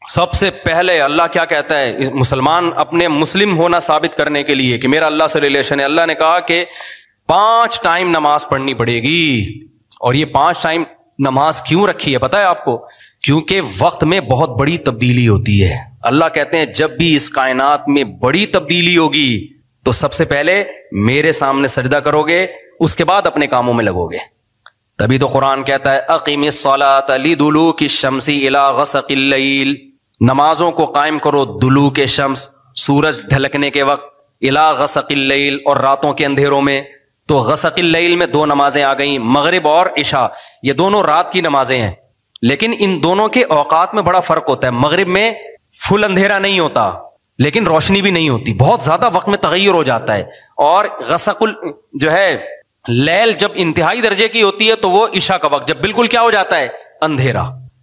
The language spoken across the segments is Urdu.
سب سے پہلے اللہ کیا کہتا ہے مسلمان اپنے مسلم ہونا ثابت کرنے کے لیے کہ میرا اللہ سے ریلیشن ہے، اللہ نے کہا کہ 5 ٹائم نماز پڑھنی پڑے گی. اور یہ 5 ٹائم نماز کیوں رکھی ہے پتہ ہے آپ کو؟ کیونکہ وقت میں بہت بڑی تبدیلی ہوتی ہے. اللہ کہتے ہیں جب بھی اس کائنات میں بڑی تبدیلی ہوگی تو سب سے پہلے میرے سامنے سجدہ کرو گے، اس کے بعد اپنے کاموں میں لگو گے. تبھی تو قرآن کہتا ہے اقیم الصلاۃ لدلوک الشمس الی غسق اللیل، نمازوں کو قائم کرو دلوک شمس، سورج ڈھلکنے کے وقت، الی غسق اللیل، اور راتوں کے اندھیروں میں. تو غسق اللیل میں 2 نمازیں آ گئیں، مغرب اور عشاء. یہ دونوں رات کی نمازیں ہیں، لیکن ان دونوں کے اوقات میں بڑا فرق ہوتا ہے. مغرب میں فل اندھیرا نہیں ہوتا لیکن روشنی بھی نہیں ہوتی، بہت زیادہ وقت میں تغیر ہو جاتا ہے. اور غسق جو ہے لیل جب انتہائی درجے کی ہوتی ہے تو وہ عشاء کا وقت جب بالکل کیا ہو جاتا ہے اندھیرا.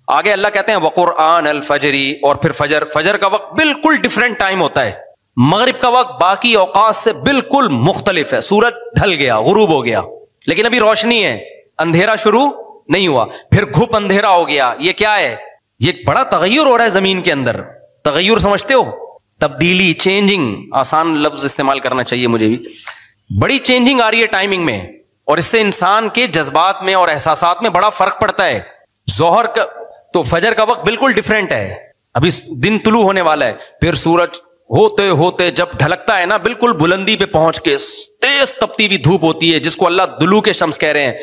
آگے اللہ کہتے ہیں وقرآن الفجر، اور پھر فجر کا وقت بالکل ڈفرینٹ ٹائم ہوتا ہے. مغرب کا وقت باقی اوقات سے بالکل مختلف ہے. سورج ڈھل گیا، غروب ہو گیا، لیکن ابھی روشنی ہے، اندھیرا شروع نہیں ہوا. پھر گھپ اندھیرا ہو گیا. یہ کیا ہے؟ یہ بڑا تغیر ہو رہا ہے زمین کے اندر. تغیر سمجھتے ہو؟ تبدیلی، چینجنگ، آسان لفظ استعمال کرنا چاہیے مجھے بھی. بڑی چینجنگ آ رہی ہے ٹائمنگ میں، اور اس سے انسان کے جذبات میں اور احساسات میں بڑا فرق پڑتا ہے. ظہر کا تو فجر کا وقت بالکل ڈفرینٹ ہے، ابھی دن طلوع ہونے والا ہے. پھر سورج ہوتے ہوتے جب ڈھلکتا ہے نا، بالکل بلندی پہ پہنچ کے تیز تپتی ہوئی دھوپ ہوتی ہے جس کو اللہ دلوک شمس کہہ رہے ہیں.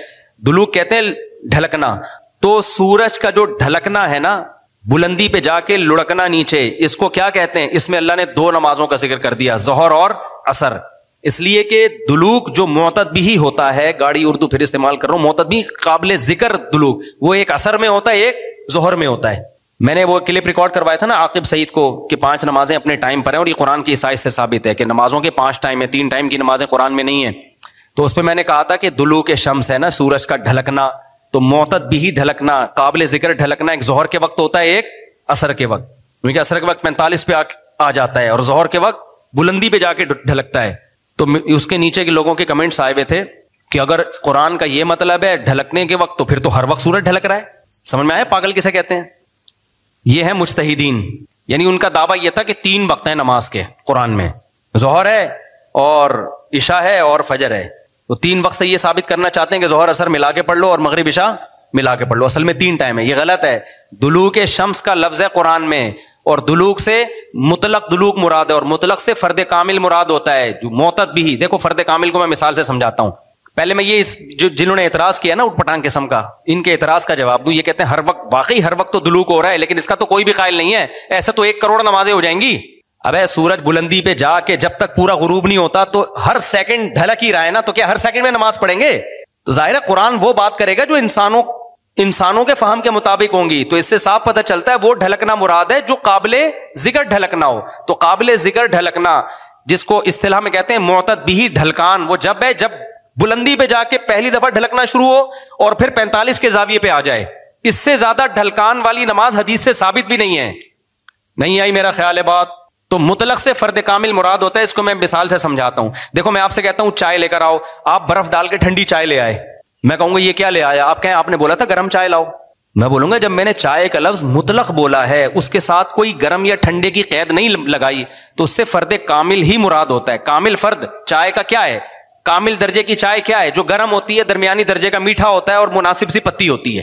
دلوک کہتے ہیں ڈھلکنا. تو سورج کا جو ڈھلکنا ہے نا، بلندی پہ جا کے لڑکنا نیچے، اس کو کیا کہتے ہیں؟ اس میں اللہ نے 2 نمازوں کا ذکر کر دیا، ظہر اور عصر. اس لیے کہ دلوک جو معتدبی ہوتا ہے، گاڑی اردو پھر استعمال کر رہا ہوں، معتدبی قابل ذکر دلوک، وہ ایک عصر میں ہوتا ہے، ایک ظہر میں ہوتا ہے. میں نے وہ کلپ ریکارڈ کروایا تھا نا عاقب سعید کو کہ 5 نمازیں اپنے ٹائم پر ہیں، اور یہ قرآن کی عیسائی سے ثابت ہے کہ نمازوں کے 5 ٹائم ہیں، 3 ٹائم کی نمازیں قرآن میں نہیں ہیں. تو اس پہ میں نے کہا تھا کہ دلوک شمس ہے نا، سورج کا ڈھلکنا، تو معتدبی ڈھلکنا، قابل ذکر ڈھلکنا ایک ظہر کے وقت ہوتا ہے، ایک عصر کے وقت. کیونکہ عصر کے وقت 45 پہ آ جاتا ہے، اور ظہر کے وقت بلندی پہ جا کے ڈھلکتا ہے. تو اس کے نیچے کے لوگوں کے کمنٹس آئے ہوئے تھے کہ اگر قرآن کا یہ مطلب ہے ڈھلکنے کے وقت، تو پھر تو ہر وقت سورج ڈھلک رہا ہے. سمجھ میں آیا پاگل کسے کہتے ہیں؟ یہ ہے مجتہدین. یعنی ان کا دعویٰ یہ تھا کہ 3 وقت ہیں نماز کے قرآن میں، ظہر ہے اور عشاء ہے اور فجر ہے. تو 3 وقت سے یہ ثابت کرنا چاہتے ہیں کہ ظہر عصر ملا کے پڑھ لو اور مغرب عشاء ملا کے پڑھ لو. اصل میں 3 ٹائم ہے. یہ غلط ہے. دلوک شمس کا لفظ ہے قرآن میں، اور دلوک سے مطلق دلوک مراد ہے، اور مطلق سے فرد کامل مراد ہوتا ہے. جو معتدبی، دیکھو فرد کامل کو میں مثال سے سمجھاتا ہوں. پہلے میں یہ جنہوں نے اعتراض کیا نا اٹھ پٹانگ قسم کا، ان کے اعتراض کا جواب دوں. یہ کہتے ہیں ہر وقت، واقعی ہر وقت تو دلوک ہو رہا ہے، لیکن اس کا تو کوئی بھی قائل نہیں ہے. ایسے تو 1 کروڑ نمازیں ہو جائیں گی. ابے سورج بلندی پہ جا کے جب تک پورا غروب نہیں ہوتا تو ہر سیکنڈ ڈھلک ہی رہا ہے نا، تو کیا ہر سیکنڈ میں نماز پڑھیں گے؟ تو ظاہر ہے قرآن وہ بات کرے گا جو انسانوں کے فہم کے مطابق ہوں گی. تو اس سے صاف پتہ چلتا ہے وہ ڈھلکنا مراد ہے جو قابل ذکر ڈھلکنا ہو. تو قابل ذکر ڈھلکنا جس کو اصطلاح میں کہتے ہیں معتدبی ڈھلکان، وہ جب ہے جب بلندی پہ جا کے پہلی دفعہ ڈھلکنا شروع ہو اور پھر 45 کے زاویے پہ آ جائے. اس سے زیادہ ڈھلکان والی نماز حدیث سے ثابت بھی نہیں ہے. نہیں آئی میرا خیال ہے بات؟ تو مطلق سے فرد کامل مراد ہوتا ہے. اس کو میں مثال سے سمجھاتا ہوں. دیکھو میں آپ سے کہتا ہوں چائے لے کر آؤ، آپ برف ڈال کے ٹھنڈی چائے لے آئے. میں کہوں گا یہ کیا لے آیا؟ آپ کہیں آپ نے بولا تھا گرم چائے لاؤ. میں بولوں گا جب میں نے چائے کا لفظ مطلق بولا ہے، اس کے ساتھ کوئی گرم یا ٹھنڈے کی قید نہیں لگائی، تو اس سے فرد کامل ہی مراد ہوتا ہے. کامل فرد چائے کا کیا ہے؟ کامل درجے کی چائے کیا ہے؟ جو گرم ہوتی ہے، درمیانی درجے کا میٹھا ہوتا ہے اور مناسب سی پتی ہوتی ہے.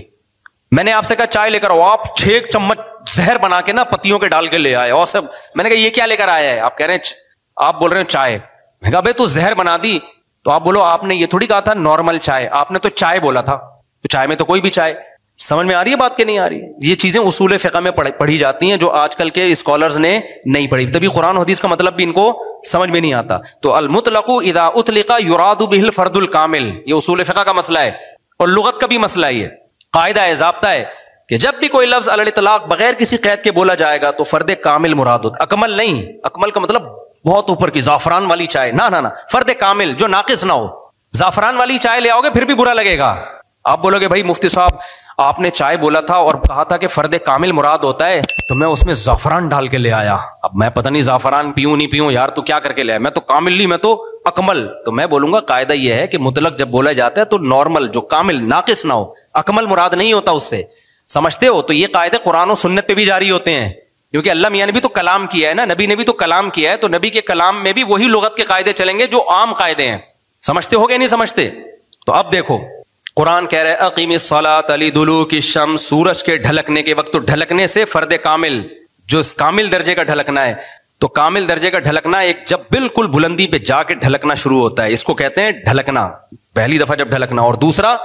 میں نے آپ سے کہا چائے لے کر آؤ، آپ 6 چمچ زہر بنا کے نا پتیوں کے ڈال کے لے آئے اور سب. میں نے کہا یہ کیا لے کر آیا ہے؟ آپ کہہ رہے ہیں، آپ بول رہے ہیں چائے. میں کہا بھائی تو زہر بنا دی. تو آپ بولو آپ نے یہ تھوڑی کہا تھا نارمل چائے، آپ نے تو چائے بولا تھا. تو چائے میں تو کوئی بھی چائے. سمجھ میں آ رہی ہے بات کہ نہیں آ رہی؟ یہ چیزیں اصول فقہ میں پڑھی جاتی ہیں جو آج کل کے اسکالرز نے نہیں پڑھی، تبھی قرآن و حدیث کا مطلب بھی ان کو سمجھ میں نہیں آتا. تو المطلق اذا اطلق یراد به الفرد الکامل، یہ اصول فقہ کا مسئلہ ہے اور لغت کا بھی مسئلہ ہے. یہ قاعدہ ہے، ضابطہ ہے کہ جب بھی کوئی لفظ علی الاطلاق بغیر کسی قید کے بولا جائے گا تو فرد کامل مراد ہوتا. اکمل نہیں، اکمل کا مطلب بہت اوپر کی زعفران والی چائے، نہ فرد کامل جو ناقص نہ ہو. زعفران والی چائے لے آؤ گے پھر بھی برا لگے گا. آپ بولو گے بھائی مفتی صاحب آپ نے چائے بولا تھا اور کہا تھا کہ فرد کامل مراد ہوتا ہے، تو میں اس میں زعفران ڈال کے لے آیا. اب میں پتہ نہیں زعفران پیوں نہیں پیوں یار، تو کیا کر کے لے آیا؟ میں تو کامل نہیں، میں تو اکمل. تو میں بولوں گا قاعدہ یہ ہے کہ مطلق جب بولا جاتا ہے تو نارمل جو کامل ناقص نہ ہو، اکمل مراد نہیں ہوتا اس سے. سمجھتے ہو؟ تو یہ قاعدے قرآن و سنت پہ بھی جاری ہوتے ہیں. کیونکہ اللہ میاں نے بھی تو کلام کیا ہے نا, نبی نے بھی تو کلام کیا ہے, تو نبی کے کلام میں بھی وہی لغت کے قاعدے چلیں گے جو عام قاعدے ہیں. سمجھتے ہو گے نہیں سمجھتے؟ تو اب دیکھو قرآن کہہ رہا ہے اقیم الصلاۃ لدلوک الشمس, سورج کے ڈھلکنے کے وقت. تو ڈھلکنے سے فرد کامل, جو کامل درجے کا ڈھلکنا ہے, تو کامل درجے کا ڈھلکنا ایک جب بالکل بلندی پہ جا کے ڈھلکنا شروع ہوتا ہے, اس کو کہتے ہیں ڈھلکنا, پہلی دفعہ جب ڈھلکنا. اور دوسرا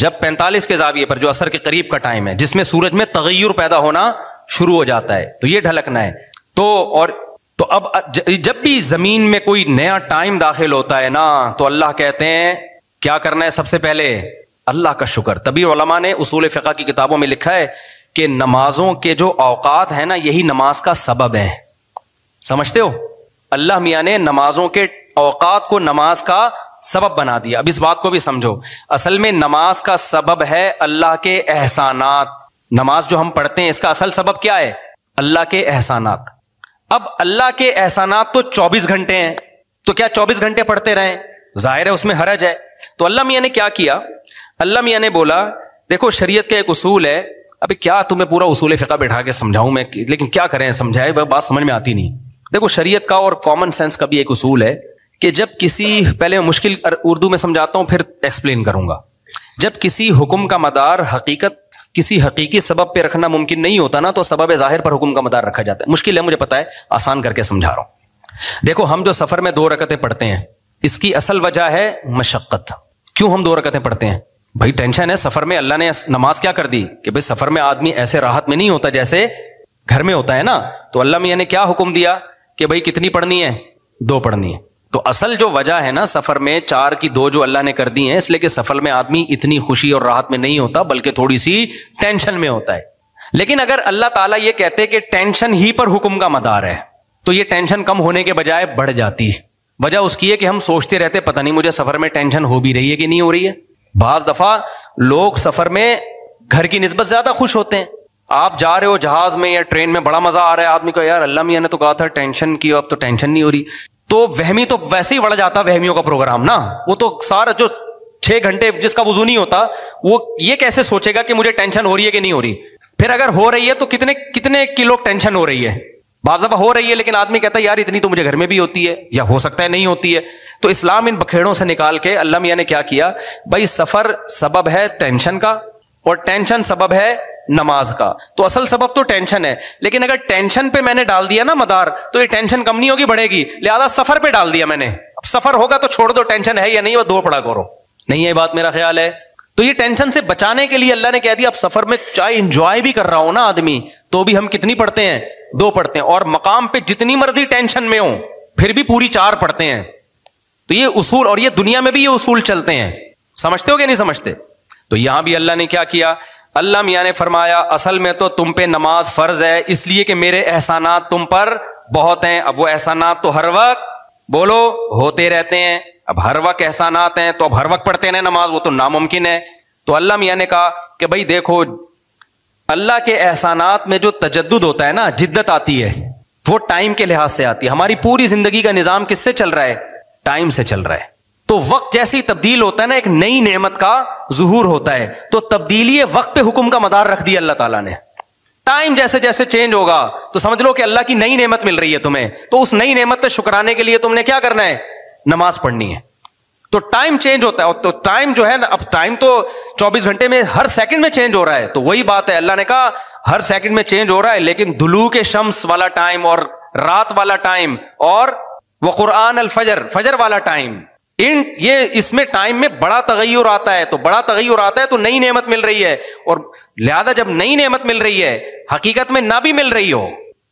جب 45 کے زاویے پر, جو عصر کے قریب کا ٹائم ہے, جس میں سورج میں تغیر پیدا ہونا شروع ہو جاتا ہے, تو یہ ڈھلکنا ہے. تو اب جب بھی زمین میں کوئی نیا ٹائم داخل ہوتا ہے نا, تو اللہ کہتے ہیں کیا کرنا ہے سب سے پہلے, اللہ کا شکر. تبھی علماء نے اصول فقہ کی کتابوں میں لکھا ہے کہ نمازوں کے جو اوقات ہیں نا, یہی نماز کا سبب ہے. سمجھتے ہو؟ اللہ میاں نے نمازوں کے اوقات کو نماز کا سبب بنا دیا. اب اس بات کو بھی سمجھو, اصل میں نماز کا سبب ہے اللہ کے احسانات. نماز جو ہم پڑھتے ہیں اس کا اصل سبب کیا ہے؟ اللہ کے احسانات. اب اللہ کے احسانات تو 24 گھنٹے ہیں, تو کیا 24 گھنٹے پڑھتے رہیں؟ ظاہر ہے اس میں حرج ہے. تو اللہ میاں نے کیا کیا, اللہ میاں نے بولا دیکھو شریعت کا ایک اصول ہے. ابھی کیا تمہیں پورا اصول فقہ بٹھا کے سمجھاؤں میں, لیکن کیا کریں, سمجھائے بات سمجھ میں آتی نہیں. دیکھو شریعت کا اور کامن سینس کا بھی ایک اصول ہے کہ جب کسی, پہلے مشکل اردو میں سمجھاتا ہوں پھر ایکسپلین کروں گا. جب کسی حکم کا مدار کسی حقیقی سبب پہ رکھنا ممکن نہیں ہوتا نا, تو سبب ظاہر پر حکم کا مدار رکھا جاتا ہے. مشکل ہے مجھے پتا ہے, آسان کر کے سمجھا رہا ہوں. دیکھو ہم جو سفر میں 2 رکعتیں پڑھتے ہیں, اس کی اصل وجہ ہے مشقت. کیوں ہم 2 رکعتیں پڑھتے ہیں؟ بھائی ٹینشن ہے سفر میں. اللہ نے نماز کیا کر دی کہ بھائی سفر میں آدمی ایسے راحت میں نہیں ہوتا جیسے گھر میں ہوتا ہے نا. تو اللہ میاں نے کیا حکم دیا کہ بھائی کتنی پڑھنی ہے؟ 2 پڑھنی ہے. تو اصل جو وجہ ہے نا سفر میں 4 کی 2 جو اللہ نے کر دی ہیں, اس لیے کہ سفر میں آدمی اتنی خوشی اور راحت میں نہیں ہوتا بلکہ تھوڑی سی ٹینشن میں ہوتا ہے. لیکن اگر اللہ تعالیٰ یہ کہتے کہ ٹینشن ہی پر حکم کا مدار ہے, تو یہ ٹینشن کم ہونے کے بجائے بڑھ جاتی. وجہ اس کی ہے کہ ہم سوچتے رہتے پتہ نہیں مجھے سفر میں ٹینشن ہو بھی رہی ہے کہ نہیں ہو رہی ہے. بعض دفعہ لوگ سفر میں گھر کی نسبت زیادہ خوش ہوتے ہیں. آپ جا رہے ہو جہاز میں یا ٹرین میں, بڑا مزہ آ رہا ہے آدمی کو, یار اللہ میاں نے تو کہا تھا ٹینشن کی, اب تو ٹینشن نہیں ہو رہی. تو وہمی تو ویسے ہی بڑھ جاتا وہمیوں کا پروگرام نا. وہ تو سارا جو 6 گھنٹے جس کا وضو نہیں ہوتا, وہ یہ کیسے سوچے گا کہ مجھے ٹینشن ہو رہی ہے کہ نہیں ہو رہی. پھر اگر ہو رہی ہے تو کتنے کلو ٹینشن ہو رہی ہے. بعض دفعہ ہو رہی ہے لیکن آدمی کہتا ہے یار اتنی تو مجھے گھر میں بھی ہوتی ہے, یا ہو سکتا ہے نہیں ہوتی ہے. تو اسلام ان بکھیڑوں سے نکال کے اللہ میاں نے کیا کیا, بھائی سفر سبب ہے ٹینشن کا اور ٹینشن سبب ہے نماز کا. تو اصل سبب تو ٹینشن ہے, لیکن اگر ٹینشن پہ میں نے ڈال دیا نا مدار, تو یہ ٹینشن کم نہیں ہوگی, بڑھے گی. لہذا سفر پہ ڈال دیا میں نے. اب سفر ہوگا تو چھوڑ دو, ٹینشن ہے یا نہیں وہ 2 پڑھا کرو. نہیں ہے بات, میرا خیال ہے. تو یہ ٹینشن سے بچانے کے لیے اللہ نے کہہ دیا اب سفر میں چاہے انجوائے بھی کر رہا ہوں نا آدمی, تو بھی ہم کتنی پڑھتے ہیں؟ 2 پڑھتے ہیں. اور مقام پہ جتنی مرضی ٹینشن میں ہوں پھر بھی پوری 4 پڑھتے ہیں. تو یہ اصول, اور یہ دنیا میں بھی یہ اصول چلتے ہیں. سمجھتے ہو کہ نہیں سمجھتے؟ تو یہاں بھی اللہ نے کیا کیا, اللہ میاں نے فرمایا اصل میں تو تم پہ نماز فرض ہے اس لیے کہ میرے احسانات تم پر بہت ہیں. اب وہ احسانات تو ہر وقت بولو ہوتے رہتے ہیں. اب ہر وقت احسانات ہیں تو اب ہر وقت پڑھتے ہیں نماز, وہ تو ناممکن ہے. تو اللہ میاں نے کہا کہ بھائی دیکھو اللہ کے احسانات میں جو تجدد ہوتا ہے نا, جدت آتی ہے, وہ ٹائم کے لحاظ سے آتی ہے. ہماری پوری زندگی کا نظام کس سے چل رہا ہے؟ ٹائم سے چل رہا ہے. تو وقت جیسے ہی تبدیل ہوتا ہے نا, ایک نئی نعمت کا ظہور ہوتا ہے. تو تبدیلی وقت پہ حکم کا مدار رکھ دیا اللہ تعالیٰ نے. ٹائم جیسے جیسے چینج ہوگا تو سمجھ لو کہ اللہ کی نئی نعمت مل رہی ہے تمہیں, تو اس نئی نعمت پہ شکرانے کے لیے تم نے کیا کرنا ہے؟ نماز پڑھنی ہے. تو ٹائم چینج ہوتا ہے. تو ٹائم جو ہے نا, اب ٹائم تو 24 گھنٹے میں ہر سیکنڈ میں چینج ہو رہا ہے. تو وہی بات ہے, اللہ نے کہا ہر سیکنڈ میں چینج ہو رہا ہے, لیکن دلوک شمس والا ٹائم اور رات والا ٹائم اور وقرآن الفجر, فجر والا ٹائم, یہ اس میں ٹائم میں بڑا تغیر آتا ہے. تو بڑا تغیر آتا ہے تو نئی نعمت مل رہی ہے, اور لہذا جب نئی نعمت مل رہی ہے, حقیقت میں نہ بھی مل رہی ہو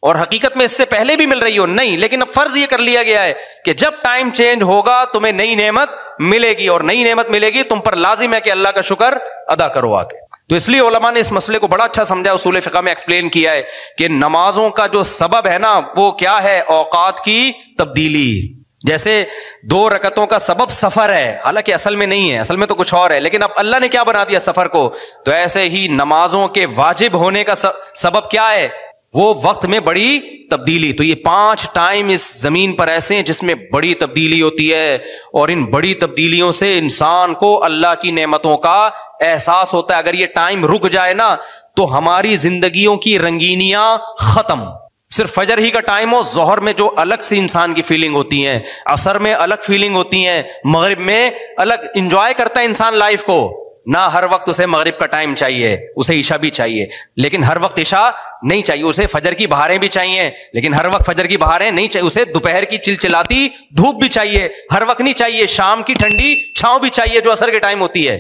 اور حقیقت میں اس سے پہلے بھی مل رہی ہو نہیں, لیکن اب فرض یہ کر لیا گیا ہے کہ جب ٹائم چینج ہوگا تمہیں نئی نعمت ملے گی, اور نئی نعمت ملے گی تم پر لازم ہے کہ اللہ کا شکر ادا کرو آگے. تو اس لیے علماء نے اس مسئلے کو بڑا اچھا سمجھا, اصول فقہ میں ایکسپلین کیا ہے کہ نمازوں کا جو سبب ہے نا وہ کیا ہے؟ اوقات کی تبدیلی. جیسے 2 رکعتوں کا سبب سفر ہے, حالانکہ اصل میں نہیں ہے, اصل میں تو کچھ اور ہے, لیکن اب اللہ نے کیا بنا دیا سفر کو. تو ایسے ہی نمازوں کے واجب ہونے کا سبب کیا ہے؟ وہ وقت میں بڑی تبدیلی. تو یہ 5 ٹائم اس زمین پر ایسے ہیں جس میں بڑی تبدیلی ہوتی ہے, اور ان بڑی تبدیلیوں سے انسان کو اللہ کی نعمتوں کا احساس ہوتا ہے. اگر یہ ٹائم رک جائے نا تو ہماری زندگیوں کی رنگینیاں ختم. صرف فجر ہی کا ٹائم ہو، ظہر میں جو الگ سی انسان کی فیلنگ ہوتی ہیں، عصر میں الگ فیلنگ ہوتی ہیں، مغرب میں الگ، انجوائے کرتا ہے انسان لائف کو. نہ ہر وقت اسے مغرب کا ٹائم چاہیے، اسے عشاء بھی چاہیے، لیکن ہر وقت عشاء نہیں چاہیے. اسے فجر کی بہاریں بھی چاہیے، لیکن ہر وقت فجر کی بہاریں نہیں چاہیے. اسے دوپہر کی چلچلاتی دھوپ بھی چاہیے، ہر وقت نہیں چاہیے. شام کی ٹھنڈی چھاؤں بھی چاہیے جو عصر کے ٹائم ہوتی ہے.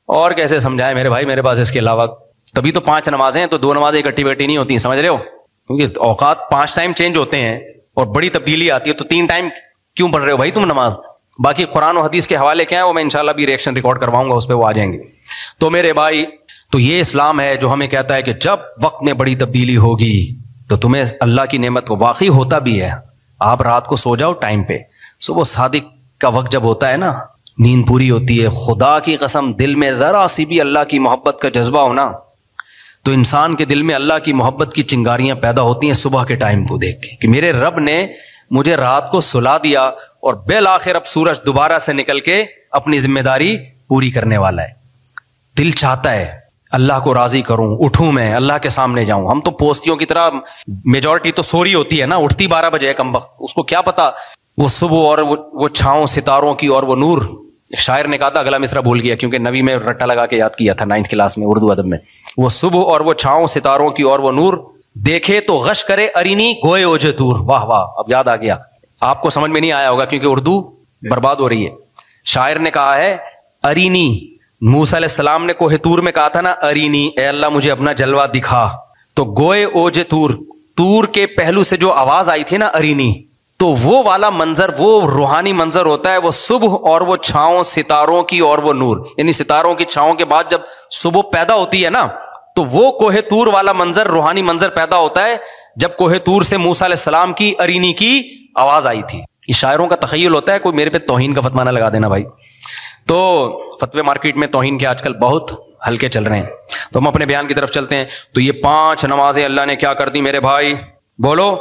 اور کیسے سمجھائے میرے بھائی میرے پاس اس کے علاوہ؟ تبھی تو 5 نمازیں ہیں، تو 2 نمازیں اکٹھی بیٹھی نہیں ہوتی، سمجھ رہے ہو؟ کیونکہ اوقات 5 ٹائم چینج ہوتے ہیں اور بڑی تبدیلی آتی ہے، تو 3 ٹائم کیوں پڑھ رہے ہو بھائی تم نماز؟ باقی قرآن و حدیث کے حوالے کیا ہیں وہ میں انشاءاللہ بھی ریئیکشن ریکارڈ کرواؤں گا، اس پہ وہ آ جائیں گے. تو میرے بھائی، تو یہ اسلام ہے جو ہمیں کہتا ہے کہ جب وقت میں بڑی تبدیلی ہوگی تو تمہیں اللہ کی نعمت کو واقعی ہوتا بھی ہے. آپ رات کو سو جاؤ ٹائم پہ، صبح صادق کا وقت جب ہوتا ہے نا، نیند پوری ہوتی ہے. خدا کی قسم دل میں ذرا سی بھی اللہ کی محبت کا جذبہ ہونا تو انسان کے دل میں اللہ کی محبت کی چنگاریاں پیدا ہوتی ہیں صبح کے ٹائم کو دیکھ کے کہ میرے رب نے مجھے رات کو سلا دیا اور بالآخر اب سورج دوبارہ سے نکل کے اپنی ذمہ داری پوری کرنے والا ہے. دل چاہتا ہے اللہ کو راضی کروں، اٹھوں میں اللہ کے سامنے جاؤں. ہم تو پوستیوں کی طرح میجورٹی تو سو رہی ہوتی ہے نا، اٹھتی 12 بجے ہے کم وقت، اس کو کیا پتا وہ صبح اور وہ چھاؤں ستاروں کی اور وہ نور. شاعر نے کہا تھا، اگلا مصرع بھول گیا کیونکہ نبی میں رٹا لگا کے یاد کیا تھا 9th کلاس میں اردو ادب میں. وہ صبح اور وہ چھاؤں ستاروں کی اور وہ نور دیکھے تو غش کرے ارینی گوئے اوجے تور. واہ واہ، اب یاد آ گیا. آپ کو سمجھ میں نہیں آیا ہوگا کیونکہ اردو برباد ہو رہی ہے. شاعر نے کہا ہے ارینی، موسیٰ علیہ السلام نے کوہ طور میں کہا تھا نا ارینی، اے اللہ مجھے اپنا جلوہ دکھا. تو گوئے اوجے تور، تور کے پہلو سے جو آواز آئی تھی نا ارینی، تو وہ والا منظر، وہ روحانی منظر ہوتا ہے. وہ صبح اور وہ چھاؤں ستاروں کی اور وہ نور، یعنی ستاروں کی چھاؤں کے بعد جب صبح پیدا ہوتی ہے نا، تو وہ کوہ طور والا منظر، روحانی منظر پیدا ہوتا ہے جب کوہ طور سے موسیٰ علیہ السلام کی ارینی کی آواز آئی تھی. یہ شاعروں کا تخیل ہوتا ہے، کوئی میرے پہ توہین کا فتویٰ نہ لگا دینا بھائی. تو فتوے مارکیٹ میں توہین کے آج کل بہت ہلکے چل رہے ہیں. تو ہم اپنے بیان کی طرف چلتے ہیں. تو یہ 5 نمازیں اللہ نے کیا کر دی میرے بھائی؟ بولو.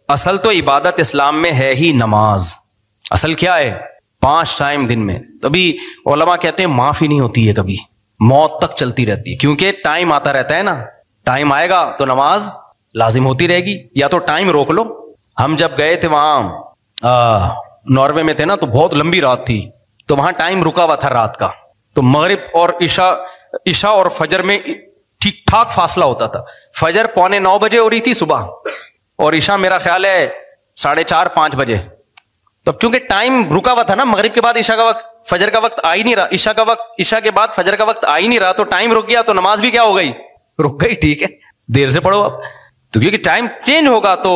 اصل تو عبادت اسلام میں ہے ہی نماز. اصل کیا ہے؟ 5 ٹائم دن میں. تبھی علماء کہتے ہیں معافی نہیں ہوتی ہے کبھی، موت تک چلتی رہتی ہے، کیونکہ ٹائم آتا رہتا ہے نا. ٹائم آئے گا تو نماز لازم ہوتی رہے گی، یا تو ٹائم روک لو. ہم جب گئے تھے وہاں ناروے میں تھے نا، تو بہت لمبی رات تھی، تو وہاں ٹائم رکا ہوا تھا رات کا. تو مغرب اور عشاء اور فجر میں ٹھیک ٹھاک فاصلہ ہوتا تھا. فجر 8:45 بجے ہو رہی تھی صبح، اور عشاء میرا خیال ہے 4:30-5 بجے. تو چونکہ ٹائم رکا ہوا تھا نا، مغرب کے بعد عشاء کا وقت، فجر کا وقت آ ہی نہیں رہا، عشاء کے بعد فجر کا وقت آ ہی نہیں رہا، تو ٹائم رک گیا، تو نماز بھی کیا ہو گئی؟ رک گئی. ٹھیک ہے، دیر سے پڑھو اب. تو کیونکہ ٹائم چینج ہوگا تو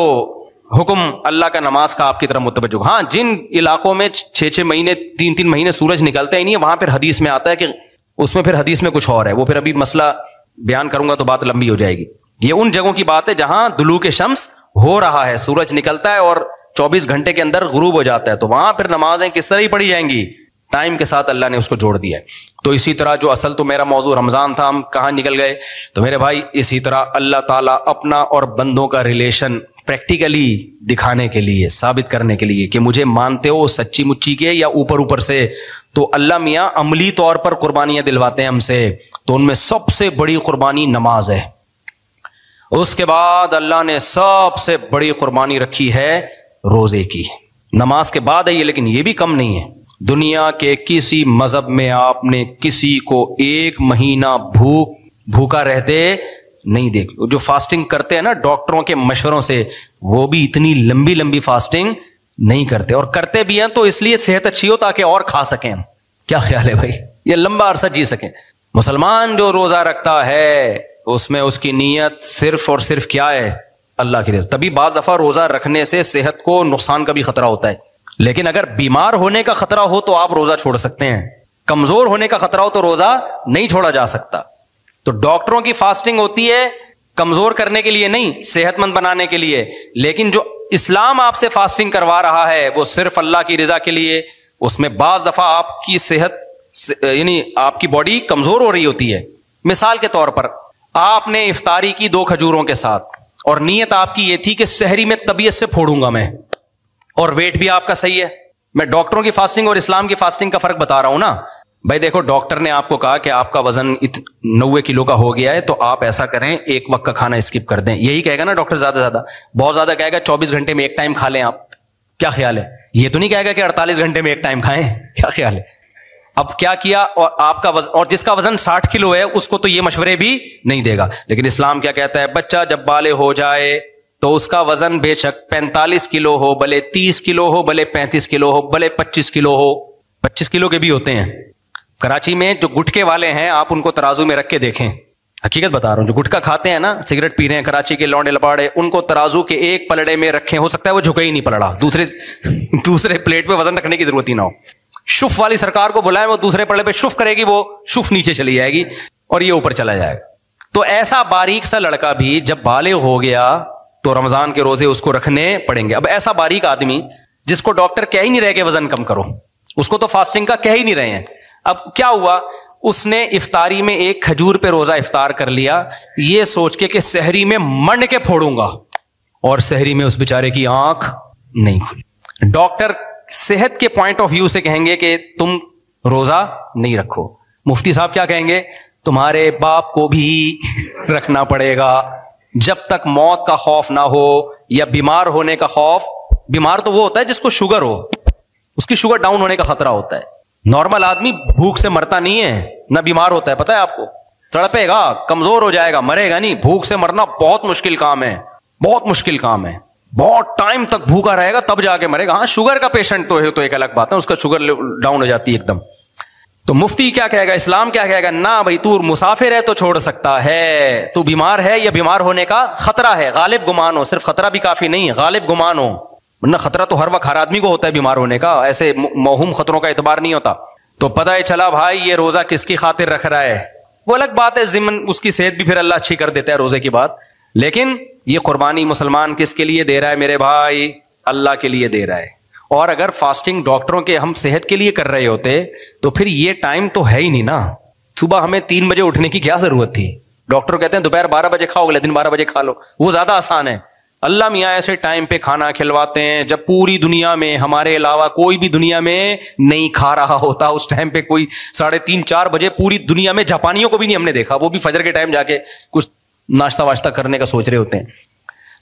حکم اللہ کا نماز کا آپ کی طرف متوجہ ہوگا. ہاں، جن علاقوں میں 6 مہینے 3 مہینے سورج نکلتا ہی نہیں ہے، وہاں پھر حدیث میں آتا ہے کہ اس میں پھر حدیث میں کچھ اور ہے. وہ پھر ابھی مسئلہ بیان کروں گا تو بات لمبی ہو جائے گی. یہ ان جگہوں کی بات ہے جہاں دلوک شمس ہو رہا ہے، سورج نکلتا ہے اور 24 گھنٹے کے اندر غروب ہو جاتا ہے، تو وہاں پھر نمازیں کس طرح ہی پڑھی جائیں گی؟ ٹائم کے ساتھ اللہ نے اس کو جوڑ دیا ہے. تو اسی طرح جو اصل تو میرا موضوع رمضان تھا، ہم کہاں نکل گئے؟ تو میرے بھائی اسی طرح اللہ تعالیٰ اپنا اور بندوں کا ریلیشن پریکٹیکلی دکھانے کے لیے، ثابت کرنے کے لیے کہ مجھے مانتے ہو سچی مچی کے یا اوپر سے، تو اللہ میاں عملی طور پر قربانیاں دلواتے ہیں ہم سے. تو ان میں سب سے بڑی قربانی نماز ہے. اس کے بعد اللہ نے سب سے بڑی قربانی رکھی ہے روزے کی. نماز کے بعد ہے یہ، لیکن یہ بھی کم نہیں ہے. دنیا کے کسی مذہب میں آپ نے کسی کو 1 مہینہ بھوکا رہتے نہیں دیکھ. جو فاسٹنگ کرتے ہیں نا ڈاکٹروں کے مشوروں سے، وہ بھی اتنی لمبی فاسٹنگ نہیں کرتے، اور کرتے بھی ہیں تو اس لیے صحت اچھی ہو تاکہ اور کھا سکیں. کیا خیال ہے بھائی؟ یہ لمبا عرصہ جی سکیں. مسلمان جو روزہ رکھتا ہے اس میں اس کی نیت صرف اور صرف کیا ہے؟ اللہ کی رضا. تبھی بعض دفعہ روزہ رکھنے سے صحت کو نقصان کا بھی خطرہ ہوتا ہے، لیکن اگر بیمار ہونے کا خطرہ ہو تو آپ روزہ چھوڑ سکتے ہیں. کمزور ہونے کا خطرہ ہو تو روزہ نہیں چھوڑا جا سکتا. تو ڈاکٹروں کی فاسٹنگ ہوتی ہے کمزور کرنے کے لیے نہیں، صحت مند بنانے کے لیے. لیکن جو اسلام آپ سے فاسٹنگ کروا رہا ہے وہ صرف اللہ کی رضا کے لیے. اس میں بعض دفعہ آپ کی صحت یعنی آپ کی باڈی کمزور ہو رہی ہوتی ہے. مثال کے طور پر آپ نے افطاری کی 2 کھجوروں کے ساتھ، اور نیت آپ کی یہ تھی کہ سحری میں طبیعت سے پھوڑوں گا میں، اور ویٹ بھی آپ کا صحیح ہے. میں ڈاکٹروں کی فاسٹنگ اور اسلام کی فاسٹنگ کا فرق بتا رہا ہوں نا. بھائی دیکھو ڈاکٹر نے آپ کو کہا کہ آپ کا وزن 90 کلو کا ہو گیا ہے تو آپ ایسا کریں ایک وقت کا کھانا اسکپ کر دیں, یہی کہے گا نا ڈاکٹر. زیادہ بہت زیادہ کہے گا 24 گھنٹے میں ایک ٹائم کھا لیں آپ. کیا خیال ہے؟ یہ تو نہیں کہے گا کہ 48 گھنٹے میں ایک ٹائم کھائیں. کیا خیال ہے؟ اب کیا کیا, اور آپ کا وزن, اور جس کا وزن 60 کلو ہے اس کو تو یہ مشورے بھی نہیں دے گا. لیکن اسلام کیا کہتا ہے, بچہ جب بالغ ہو جائے تو اس کا وزن بے شک 45 کلو ہو, بھلے 30 کلو ہو, بھلے 35 کلو ہو, بھلے 25 کلو ہو. 25 کلو کے بھی ہوتے ہیں کراچی میں جو گٹکے والے ہیں, آپ ان کو ترازو میں رکھ کے دیکھیں. حقیقت بتا رہا ہوں, جو گٹکا کھاتے ہیں نا, سگریٹ پی رہے ہیں کراچی کے لونڈے لپاڑے, ان کو ترازو کے ایک پلڑے میں رکھیں, ہو سکتا ہے وہ جھکے ہی نہیں پلڑا, دوسرے پلیٹ پہ وزن رکھنے کی ضرورت ہی نہ ہو. شف والی سرکار کو بلائیں, وہ دوسرے پلڑے پہ شف کرے گی, وہ شف نیچے چلی جائے گی اور یہ اوپر چلا جائے گا. تو ایسا باریک سا لڑکا بھی جب بالغ ہو گیا تو رمضان کے روزے اس کو رکھنے پڑیں گے. اب ایسا باریک آدمی جس کو ڈاکٹر کہہ ہی نہیں رہے کہ وزن کم کرو, اس کو تو فاسٹنگ کا کہہ ہی نہیں رہے ہیں. اب کیا ہوا, اس نے افطاری میں ایک کھجور پہ روزہ افطار کر لیا, یہ سوچ کے کہ سحری میں منڈ کے پھوڑوں گا, اور سحری میں اس بیچارے کی آنکھ نہیں کھلی. ڈاکٹر صحت کے پوائنٹ آف ویو سے کہیں گے کہ تم روزہ نہیں رکھو. مفتی صاحب کیا کہیں گے, تمہارے باپ کو بھی رکھنا پڑے گا جب تک موت کا خوف نہ ہو یا بیمار ہونے کا خوف. بیمار تو وہ ہوتا ہے جس کو شوگر ہو, اس کی شوگر ڈاؤن ہونے کا خطرہ ہوتا ہے. نارمل آدمی بھوک سے مرتا نہیں ہے, نہ بیمار ہوتا ہے, پتا ہے آپ کو, تڑپے گا, کمزور ہو جائے گا, مرے گا نہیں. بھوک سے مرنا بہت مشکل کام ہے, بہت مشکل کام ہے, بہت ٹائم تک بھوکا رہے گا تب جا کے مرے گا. ہاں شوگر کا پیشنٹ تو ہے تو ایک الگ بات ہے, اس کا شوگر ڈاؤن ہو جاتی ہے ایک دم. تو مفتی کیا کہے گا, اسلام کیا کہے گا, نہ بھائی تو مسافر ہے تو چھوڑ سکتا ہے, تو بیمار ہے یا بیمار ہونے کا خطرہ ہے, غالب گمان ہو, صرف خطرہ بھی کافی نہیں ہے, غالب گمان ہو, ورنہ خطرہ تو ہر وقت ہر آدمی کو ہوتا ہے بیمار ہونے کا, ایسے موہوم خطروں کا اعتبار نہیں ہوتا. تو پتہ ہے چلا بھائی یہ روزہ کس کی خاطر رکھ رہا ہے, وہ الگ بات ہے, ضمن اس کی صحت بھی پھر اللہ اچھی کر دیتا ہے روزے کی بات. لیکن یہ قربانی مسلمان کس کے لیے دے رہا ہے میرے بھائی, اللہ کے لیے دے رہا ہے. اور اگر فاسٹنگ ڈاکٹروں کے ہم صحت کے لیے کر رہے ہوتے تو پھر یہ ٹائم تو ہے ہی نہیں نا. صبح ہمیں 3 بجے اٹھنے کی کیا ضرورت تھی؟ ڈاکٹر کہتے ہیں دوپہر 12 بجے کھاؤ, اگلے دن 12 بجے کھا لو, وہ زیادہ آسان ہے. اللہ میاں ایسے ٹائم پہ کھانا کھلواتے ہیں جب پوری دنیا میں ہمارے علاوہ کوئی بھی دنیا میں نہیں کھا رہا ہوتا. اس ٹائم پہ کوئی 3:30-4 بجے پوری دنیا میں جاپانیوں کو بھی نہیں ہم نے دیکھا, وہ بھی فجر کے ٹائم جا کے کچھ ناشتہ واشتہ کرنے کا سوچ رہے ہوتے ہیں.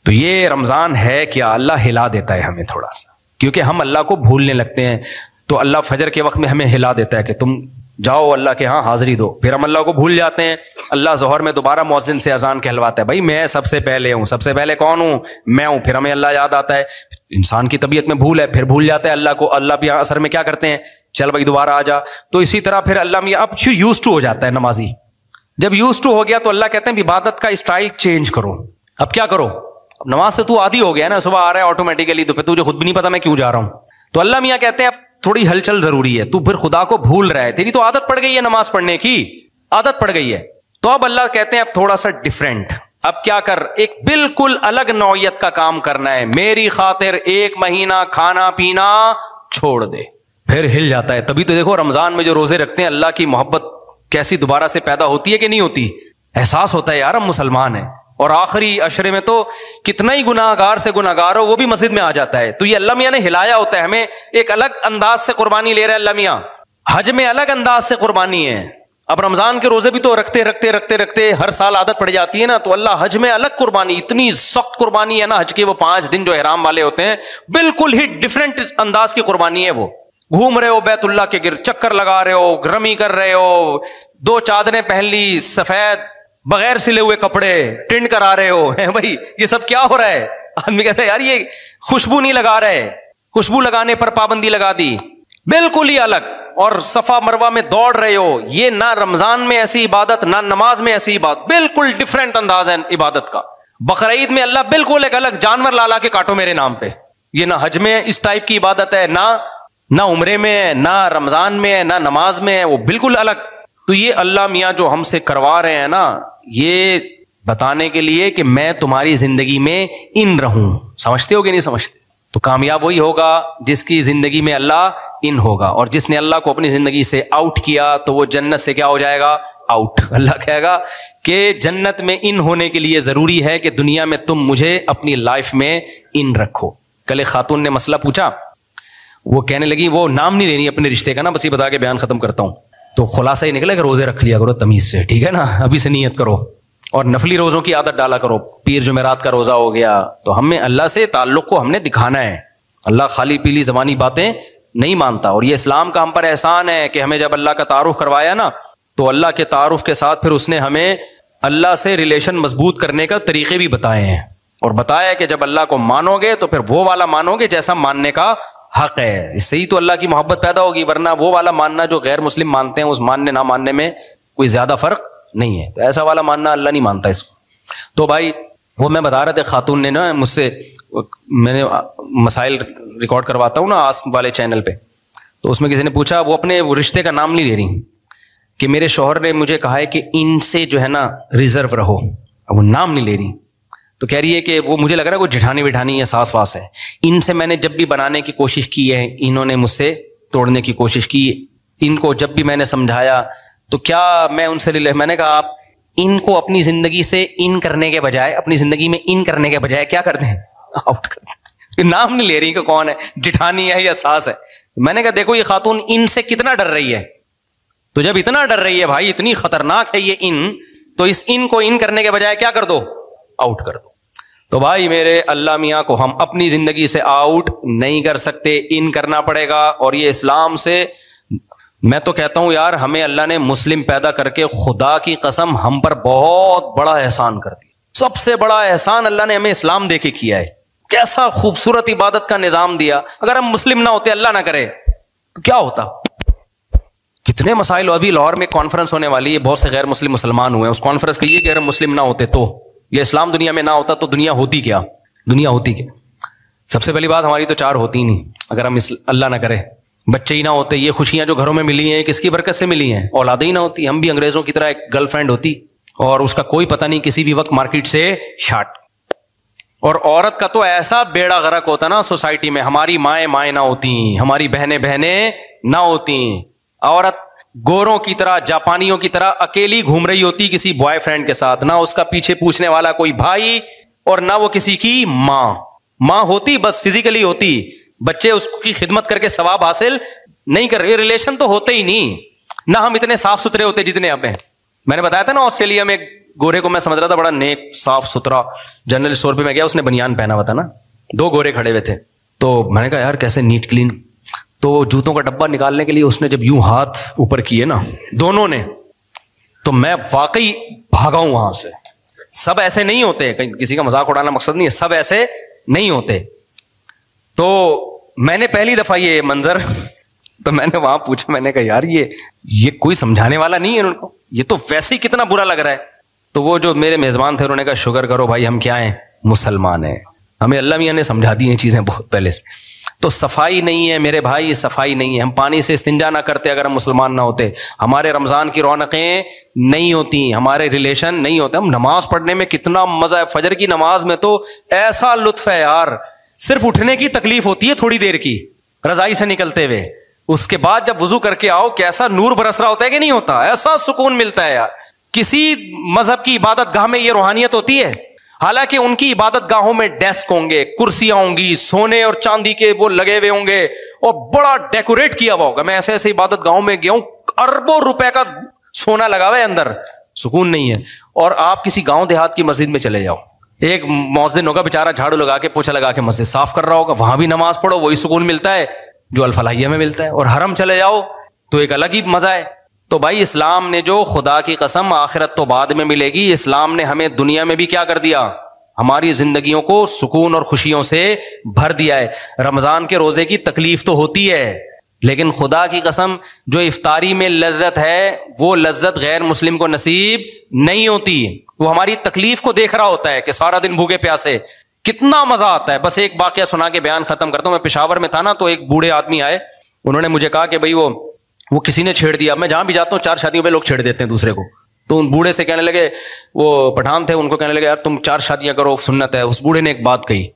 تو یہ رمضان ہے کیا, اللہ ہلا دیتا ہے ہمیں تھوڑا سا, کیونکہ ہم اللہ کو بھولنے لگتے ہیں. تو اللہ فجر کے وقت میں ہمیں ہلا دیتا ہے کہ تم جاؤ اللہ کے ہاں حاضری دو, پھر ہم اللہ کو بھول جاتے ہیں. اللہ ظہر میں دوبارہ مؤذن سے اذان کہلواتا ہے, بھائی میں سب سے پہلے ہوں, سب سے پہلے کون ہوں, میں ہوں. پھر ہمیں اللہ یاد آتا ہے. انسان کی طبیعت میں بھول ہے, پھر بھول جاتا ہے اللہ کو. اللہ بھی اثر میں کیا کرتے ہیں, چل بھائی دوبارہ آ جا. تو اسی طرح پھر اللہ میں اب یوز ٹو ہو جاتا ہے نمازی. جب یوز ٹو ہو گیا تو اللہ کہتے ہیں عبادت کا اسٹائل چینج کرو. اب کیا کرو, اب نماز سے تو عادی ہو گیا نا, صبح آ رہا ہے آٹومیٹیکلی, تو پھر تجھے خود بھی نہیں پتا میں کیوں جا رہا ہوں. تو اللہ میاں کہتے ہیں اب تھوڑی ہلچل ضروری ہے, تو پھر خدا کو بھول رہا ہے, تیری تو عادت پڑ گئی ہے نماز پڑھنے کی, عادت پڑ گئی ہے. تو اب اللہ کہتے ہیں اب تھوڑا سا ڈفرینٹ, اب کیا کر, ایک بالکل الگ نوعیت کا کام کرنا ہے, میری خاطر 1 مہینہ کھانا پینا چھوڑ دے. پھر ہل جاتا ہے. تبھی تو دیکھو رمضان میں جو روزے رکھتے ہیں اللہ کی محبت کیسی دوبارہ سے پیدا ہوتی ہے کہ نہیں ہوتی, احساس ہوتا ہے یار ہم مسلمان ہیں. اور آخری عشرے میں تو کتنا ہی گناہگار سے گناہگار ہو وہ بھی مسجد میں آ جاتا ہے. تو یہ اللہ میاں نے ہلایا ہوتا ہے, ہمیں ایک الگ انداز سے قربانی لے رہا ہے اللہ میاں. حج میں الگ انداز سے قربانی ہے. اب رمضان کے روزے بھی تو رکھتے رکھتے رکھتے رکھتے ہر سال عادت پڑ جاتی ہے نا, تو اللہ حج میں الگ قربانی, اتنی سخت قربانی ہے نا حج کے, وہ 5 دن جو احرام والے ہوتے ہیں بالکل ہی ڈفرینٹ انداز کی قربانی ہے. وہ گھوم رہے ہو بیت اللہ کے گرد, چکر لگا رہے ہو, رمی کر رہے ہو, 2 چادریں پہن لی سفید, بغیر سلے ہوئے کپڑے, ٹینڈ کرا رہے ہو. بھائی یہ سب کیا ہو رہا ہے؟ آدمی کہتا ہے یار یہ خوشبو نہیں لگا رہے, خوشبو لگانے پر پابندی لگا دی, بالکل ہی الگ. اور صفا مروہ میں دوڑ رہے ہو, یہ نہ رمضان میں ایسی عبادت نہ نماز میں ایسی عبادت, بالکل ڈفرینٹ انداز ہے عبادت کا. بقرعید میں اللہ بالکل ایک الگ جانور لا کے کاٹو میرے نام پہ, یہ نہ حج میں اس ٹائپ کی عبادت ہے, نہ عمرے میں, نہ رمضان میں, نہ نماز میں, وہ بالکل الگ. تو یہ اللہ میاں جو ہم سے کروا رہے ہیں نا, یہ بتانے کے لیے کہ میں تمہاری زندگی میں ان رہوں. سمجھتے ہو کہ نہیں سمجھتے؟ تو کامیاب وہی ہوگا جس کی زندگی میں اللہ ان ہوگا, اور جس نے اللہ کو اپنی زندگی سے آؤٹ کیا تو وہ جنت سے کیا ہو جائے گا, آؤٹ. اللہ کہے گا کہ جنت میں ان ہونے کے لیے ضروری ہے کہ دنیا میں تم مجھے اپنی لائف میں ان رکھو. کل ایک خاتون نے مسئلہ پوچھا, وہ کہنے لگی, وہ نام نہیں لینی اپنے رشتے کا نا, بس یہ بتا کے بیان ختم کرتا ہوں. تو خلاصہ یہ نکلا کہ روزے رکھ لیا کرو تمیز سے, ٹھیک ہے نا, ابھی سے نیت کرو, اور نفلی روزوں کی عادت ڈالا کرو. پیر جمعرات کا روزہ ہو گیا. تو ہمیں اللہ سے تعلق کو ہم نے دکھانا ہے. اللہ خالی پیلی زبانی باتیں نہیں مانتا, اور یہ اسلام کا ہم پر احسان ہے کہ ہمیں جب اللہ کا تعارف کروایا نا, تو اللہ کے تعارف کے ساتھ پھر اس نے ہمیں اللہ سے ریلیشن مضبوط کرنے کا طریقے بھی بتائے ہیں, اور بتایا کہ جب اللہ کو مانو گے تو پھر وہ والا مانو گے جیسا ماننے کا حق ہے. اس سے ہی تو اللہ کی محبت پیدا ہوگی, ورنہ وہ والا ماننا جو غیر مسلم مانتے ہیں اس ماننے نہ ماننے میں کوئی زیادہ فرق نہیں ہے. تو ایسا والا ماننا اللہ نہیں مانتا اس کو. تو بھائی وہ میں بتا رہا تھا, خاتون نے نا مجھ سے, میں نے مسائل ریکارڈ کرواتا ہوں نا آسک والے چینل پہ, تو اس میں کسی نے پوچھا, وہ اپنے وہ رشتے کا نام نہیں لے رہی, کہ میرے شوہر نے مجھے کہا ہے کہ ان سے جو ہے نا ریزرو رہو. اب وہ نام نہیں لے رہی, تو کہہ رہی ہے کہ وہ مجھے لگ رہا ہے کوئی جٹھانی وٹھانی ہے, ساس واس ہے. ان سے میں نے جب بھی بنانے کی کوشش کی ہے, انہوں نے مجھ سے توڑنے کی کوشش کی. ان کو جب بھی میں نے سمجھایا تو کیا میں ان سے میں نے کہا آپ ان کو اپنی زندگی سے ان کرنے کے بجائے, اپنی زندگی میں ان کرنے کے بجائے کیا کرتے ہیں, آؤٹ کر دیں. نام نہیں لے رہی کہ کون ہے, جٹھانی ہے یا ساس ہے. میں نے کہا دیکھو یہ خاتون ان سے کتنا ڈر رہی ہے, تو جب اتنا ڈر رہی ہے بھائی, اتنی خطرناک ہے یہ ان, تو اس ان کو ان کرنے کے بجائے کیا کر دو, آؤٹ کر دو. تو بھائی میرے اللہ میاں کو ہم اپنی زندگی سے آؤٹ نہیں کر سکتے, ان کرنا پڑے گا. اور یہ اسلام سے, میں تو کہتا ہوں یار ہمیں اللہ نے مسلم پیدا کر کے خدا کی قسم ہم پر بہت بڑا احسان کر دیا. سب سے بڑا احسان اللہ نے ہمیں اسلام دے کے کیا ہے. کیسا خوبصورت عبادت کا نظام دیا. اگر ہم مسلم نہ ہوتے, اللہ نہ کرے, تو کیا ہوتا. کتنے مسائل. ابھی لاہور میں کانفرنس ہونے والی ہے, بہت سے غیر مسلم مسلمان ہوئے ہیں. اس کانفرنس کا یہ کہ اگر مسلم نہ ہوتے تو, یہ اسلام دنیا میں نہ ہوتا تو دنیا ہوتی کیا, دنیا ہوتی کیا. سب سے پہلی بات ہماری تو 4 ہوتی ہی نہیں اگر ہم اللہ نہ کرے. بچے ہی نہ ہوتے, یہ خوشیاں جو گھروں میں ملی ہیں کس کی برکت سے ملی ہیں, اولادیں ہی نہ ہوتی. ہم بھی انگریزوں کی طرح ایک گرل فرینڈ ہوتی اور اس کا کوئی پتہ نہیں, کسی بھی وقت مارکیٹ سے شاٹ. اور عورت کا تو ایسا بیڑا غرق ہوتا نا سوسائٹی میں, ہماری مائیں نہ ہوتی, ہماری بہنیں نہ ہوتی. عورت گوروں کی طرح, جاپانیوں کی طرح اکیلی گھوم رہی ہوتی کسی بوائے فرینڈ کے ساتھ, نہ اس کا پیچھے پوچھنے والا کوئی بھائی, اور نہ وہ کسی کی ماں ہوتی, بس فزیکلی ہوتی. بچے اس کی خدمت کر کے ثواب حاصل نہیں کر رہے. ریلیشن تو ہوتے ہی نہیں. نہ ہم اتنے صاف ستھرے ہوتے جتنے اب ہیں. میں نے بتایا تھا نا آسٹریلیا میں گورے کو میں سمجھ رہا تھا بڑا نیک صاف ستھرا, جنرل اسٹور پہ میں گیا, اس نے بنیان پہنا ہوا تھا نا, 2 گورے کھڑے ہوئے تھے. تو میں نے کہا یار کیسے نیٹ کلین. تو جوتوں کا ڈبہ نکالنے کے لیے اس نے جب یوں ہاتھ اوپر کیے نا دونوں نے, تو میں واقعی بھاگا ہوں وہاں سے. سب ایسے نہیں ہوتے, کسی کا مذاق اڑانا مقصد نہیں ہے, سب ایسے نہیں ہوتے. تو میں نے پہلی دفعہ یہ منظر, تو میں نے وہاں پوچھا, میں نے کہا یار یہ کوئی سمجھانے والا نہیں ہے ان کو, یہ تو ویسے ہی کتنا برا لگ رہا ہے. تو وہ جو میرے میزبان تھے انہوں نے کہا شکر کرو بھائی ہم کیا ہیں, مسلمان ہیں, ہمیں اللہ میاں نے سمجھا دی ہیں چیزیں بہت پہلے سے. تو صفائی نہیں ہے میرے بھائی, صفائی نہیں ہے. ہم پانی سے استنجا نہ کرتے اگر ہم مسلمان نہ ہوتے, ہمارے رمضان کی رونقیں نہیں ہوتی, ہمارے ریلیشن نہیں ہوتے. ہم نماز پڑھنے میں کتنا مزہ ہے, فجر کی نماز میں تو ایسا لطف ہے یار, صرف اٹھنے کی تکلیف ہوتی ہے تھوڑی دیر کی رضائی سے نکلتے ہوئے, اس کے بعد جب وضو کر کے آؤ کیسا نور برس رہا ہوتا ہے کہ نہیں ہوتا, ایسا سکون ملتا ہے یار. کسی مذہب کی عبادت گاہ میں یہ روحانیت ہوتی ہے. حالانکہ ان کی عبادت گاہوں میں ڈیسک ہوں گے, کرسیاں ہوں گی, سونے اور چاندی کے وہ لگے ہوئے ہوں گے, اور بڑا ڈیکوریٹ کیا ہوا ہوگا. میں ایسے ایسے عبادت گاہوں میں گیا ہوں, اربوں روپے کا سونا لگا ہوا ہے اندر, سکون نہیں ہے. اور آپ کسی گاؤں دیہات کی مسجد میں چلے جاؤ, ایک مؤذن ہوگا بیچارہ جھاڑو لگا کے پوچھا لگا کے مسجد صاف کر رہا ہوگا, وہاں بھی نماز پڑھو وہی سکون ملتا ہے جو الفلاحیہ میں ملتا ہے. اور حرم چلے جاؤ تو ایک الگ ہی مزہ ہے. تو بھائی اسلام نے جو, خدا کی قسم آخرت تو بعد میں ملے گی, اسلام نے ہمیں دنیا میں بھی کیا کر دیا, ہماری زندگیوں کو سکون اور خوشیوں سے بھر دیا ہے. رمضان کے روزے کی تکلیف تو ہوتی ہے, لیکن خدا کی قسم جو افطاری میں لذت ہے وہ لذت غیر مسلم کو نصیب نہیں ہوتی. وہ ہماری تکلیف کو دیکھ رہا ہوتا ہے کہ سارا دن بھوکے پیاسے کتنا مزہ آتا ہے. بس ایک واقعہ سنا کے بیان ختم کرتا ہوں. میں پشاور میں تھا نا, تو ایک بوڑھے آدمی آئے, انہوں نے مجھے کہا کہ بھائی وہ کسی نے چھیڑ دیا. میں جہاں بھی جاتا ہوں 4 شادیوں پہ لوگ چھیڑ دیتے ہیں دوسرے کو. تو ان بوڑھے سے کہنے لگے, وہ پٹھان تھے, ان کو کہنے لگے یار تم 4 شادیاں کرو, سنت ہے. اس بوڑھے نے ایک بات کہی,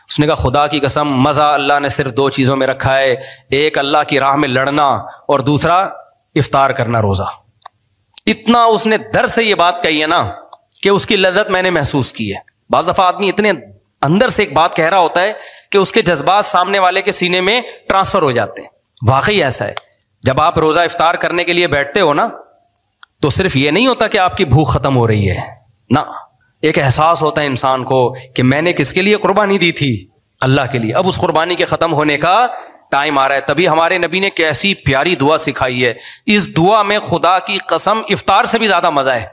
اس نے کہا خدا کی قسم مزہ اللہ نے صرف 2 چیزوں میں رکھا ہے, ایک اللہ کی راہ میں لڑنا اور دوسرا افطار کرنا روزہ. اتنا اس نے در سے یہ بات کہی ہے نا کہ اس کی لذت میں نے محسوس کی ہے. بعض دفعہ آدمی اتنے اندر سے ایک بات کہہ رہا ہوتا ہے کہ اس کے جذبات سامنے والے کے سینے میں ٹرانسفر ہو جاتے ہیں. واقعی ایسا ہے. جب آپ روزہ افطار کرنے کے لیے بیٹھتے ہو نا تو صرف یہ نہیں ہوتا کہ آپ کی بھوک ختم ہو رہی ہے، نہ، ایک احساس ہوتا ہے انسان کو کہ میں نے کس کے لیے قربانی دی تھی؟ اللہ کے لیے. اب اس قربانی کے ختم ہونے کا ٹائم آ رہا ہے. تبھی ہمارے نبی نے کیسی پیاری دعا سکھائی ہے. اس دعا میں خدا کی قسم افطار سے بھی زیادہ مزہ ہے.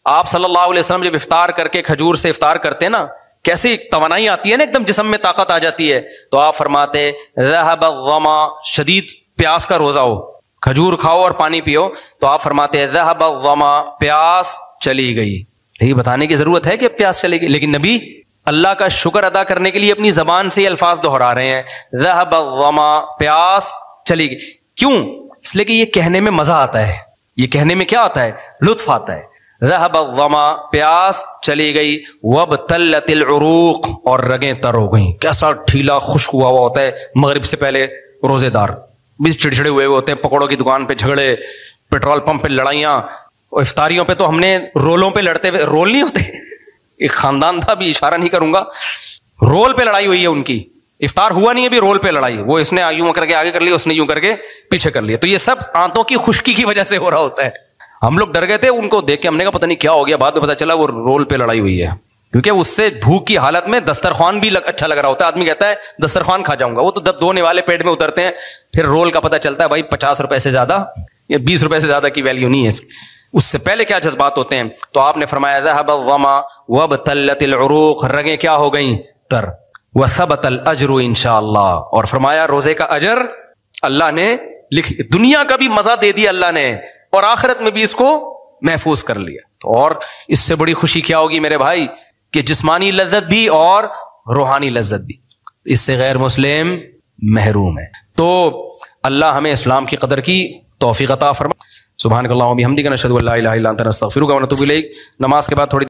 آپ صلی اللہ علیہ وسلم جب افطار کر کے کھجور سے افطار کرتے نا، کیسی توانائی آتی ہے نا، ایک دم جسم میں طاقت آ جاتی ہے. تو آپ فرماتے ذهب الظما، شدید پیاس کا روزہ ہو، کھجور کھاؤ اور پانی پیو، تو آپ فرماتے ذهب الظما، پیاس چلی گئی. یہی بتانے کی ضرورت ہے کہ پیاس چلے گی، لیکن نبی اللہ کا شکر ادا کرنے کے لیے اپنی زبان سے یہ الفاظ دہرا رہے ہیں، ذهب الظما، پیاس چلی گئی. کیوں؟ اس لیے کہ یہ کہنے میں مزہ آتا ہے، یہ کہنے میں کیا آتا ہے؟ لطف آتا ہے. ذهب الظما، پیاس چلی گئی. وابتلت العروق، اور رگیں تر ہو گئیں. کیسا ڈھیلا خشک ہوا ہوتا ہے مغرب سے پہلے روزے دار، بھی چڑچڑے ہوئے ہوتے ہیں، پکوڑوں کی دکان پہ جھگڑے، پیٹرول پمپ پہ لڑائیاں، اور افطاریوں پہ تو ہم نے رولوں پہ لڑتے ہوئے، رول نہیں ہوتے، ایک خاندان تھا، بھی اشارہ نہیں کروں گا، رول پہ لڑائی ہوئی ہے ان کی. افطار ہوا نہیں ہے، بھی رول پہ لڑائی، وہ اس نے یوں کر کے آگے کر لیا، اس نے یوں کر کے پیچھے کر لیا. تو یہ سب آنتوں کی خشکی کی وجہ سے ہو رہا ہوتا ہے. ہم لوگ ڈر گئے تھے ان کو دیکھ کے، ہم نے کہا پتہ نہیں کیا ہو گیا. بعد میں پتہ چلا وہ رول پہ لڑائی ہوئی ہے، کیونکہ اس سے بھوک کی حالت میں دسترخوان بھی اچھا لگ رہا ہوتا ہے. آدمی کہتا ہے دسترخوان کھا جاؤں گا، وہ تو دب 2 نوالے پیٹ میں اترتے ہیں، پھر رول کا پتہ چلتا ہے بھائی 50 روپے سے زیادہ یا 20 روپے سے زیادہ کی ویلیو نہیں ہے اس کی. اس سے پہلے کیا جذبات ہوتے ہیں. تو آپ نے فرمایا ذهب الظما وابتلت العروق، رگیں کیا ہو گئیں؟ تر. وثبت الاجر انشاءاللہ، اور فرمایا روزے کا اجر اللہ نے لکھ، دنیا کا بھی مزہ دے دیا اللہ نے، اور آخرت میں بھی اس کو محفوظ کر لیا. تو اور اس سے بڑی خوشی کیا ہوگی میرے بھائی، کہ جسمانی لذت بھی اور روحانی لذت بھی. اس سے غیر مسلم محروم ہے. تو اللہ ہمیں اسلام کی قدر کی توفیق عطا فرما. سبحانک اللہم و بحمدک، نشہد ان لا الہ الا انت، نستغفرک و نتوب الیک. نماز کے بعد تھوڑی